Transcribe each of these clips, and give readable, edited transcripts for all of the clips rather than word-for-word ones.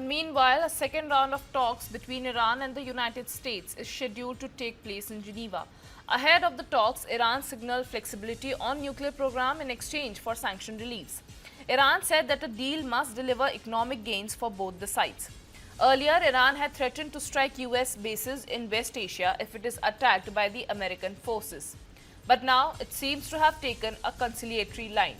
And meanwhile, a second round of talks between Iran and the United States is scheduled to take place in Geneva. Ahead of the talks, Iran signaled flexibility on nuclear program in exchange for sanction reliefs. Iran said that a deal must deliver economic gains for both the sides. Earlier, Iran had threatened to strike US bases in West Asia if it is attacked by the American forces. But now it seems to have taken a conciliatory line.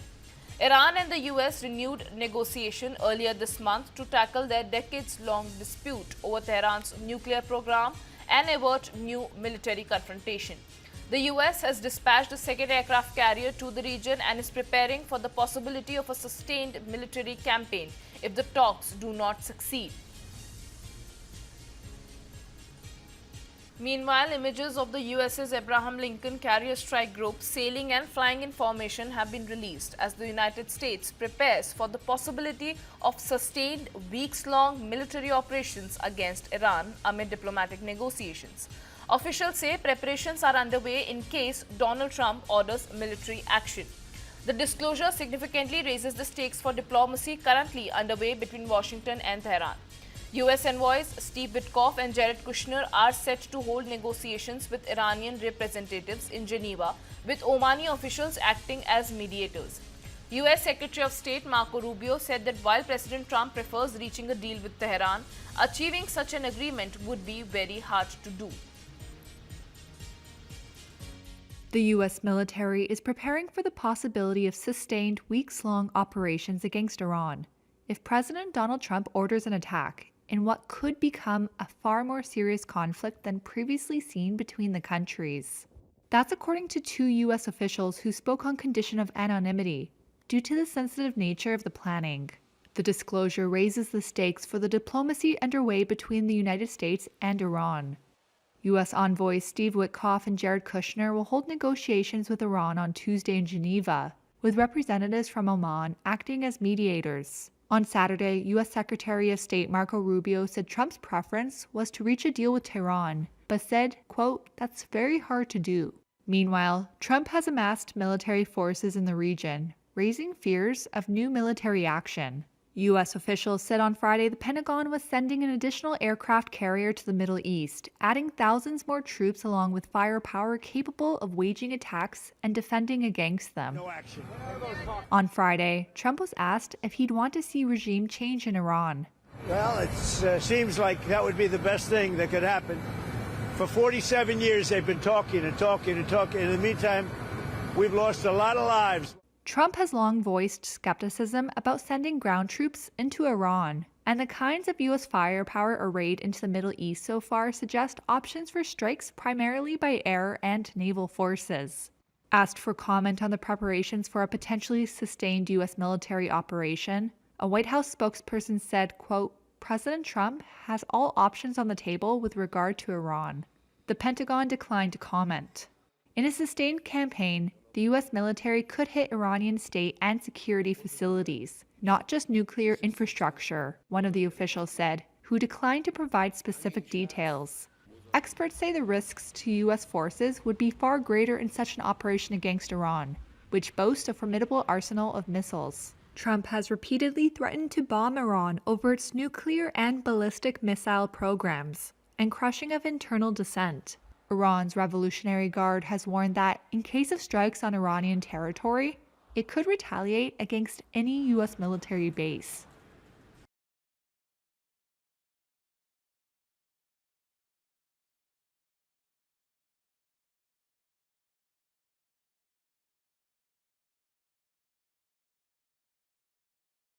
Iran and the US renewed negotiation earlier this month to tackle their decades-long dispute over Tehran's nuclear program and avert new military confrontation. The US has dispatched a second aircraft carrier to the region and is preparing for the possibility of a sustained military campaign if the talks do not succeed. Meanwhile, images of the USS Abraham Lincoln carrier strike group sailing and flying in formation have been released as the United States prepares for the possibility of sustained weeks-long military operations against Iran amid diplomatic negotiations. Officials say preparations are underway in case Donald Trump orders military action. The disclosure significantly raises the stakes for diplomacy currently underway between Washington and Tehran. US envoys Steve Witkoff and Jared Kushner are set to hold negotiations with Iranian representatives in Geneva, with Omani officials acting as mediators. US Secretary of State Marco Rubio said that while President Trump prefers reaching a deal with Tehran, achieving such an agreement would be very hard to do. The U.S. military is preparing for the possibility of sustained weeks-long operations against Iran if President Donald Trump orders an attack in what could become a far more serious conflict than previously seen between the countries. That's according to two U.S. officials who spoke on condition of anonymity due to the sensitive nature of the planning. The disclosure raises the stakes for the diplomacy underway between the United States and Iran. U.S. envoys Steve Witkoff and Jared Kushner will hold negotiations with Iran on Tuesday in Geneva, with representatives from Oman acting as mediators. On Saturday, U.S. Secretary of State Marco Rubio said Trump's preference was to reach a deal with Tehran, but said, quote, "That's very hard to do." Meanwhile, Trump has amassed military forces in the region, raising fears of new military action. U.S. officials said on Friday the Pentagon was sending an additional aircraft carrier to the Middle East, adding thousands more troops along with firepower capable of waging attacks and defending against them. No action. On Friday, Trump was asked if he'd want to see regime change in Iran. Well, it seems like that would be the best thing that could happen. For 47 years, they've been talking and talking and talking. In the meantime, we've lost a lot of lives. Trump has long voiced skepticism about sending ground troops into Iran, and the kinds of U.S. firepower arrayed into the Middle East so far suggest options for strikes primarily by air and naval forces. Asked for comment on the preparations for a potentially sustained U.S. military operation, a White House spokesperson said, quote, "President Trump has all options on the table with regard to Iran." The Pentagon declined to comment. In a sustained campaign, the U.S. military could hit Iranian state and security facilities, not just nuclear infrastructure, one of the officials said, who declined to provide specific details. Experts say the risks to U.S. forces would be far greater in such an operation against Iran, which boasts a formidable arsenal of missiles. Trump has repeatedly threatened to bomb Iran over its nuclear and ballistic missile programs and crushing of internal dissent. Iran's Revolutionary Guard has warned that, in case of strikes on Iranian territory, it could retaliate against any U.S. military base.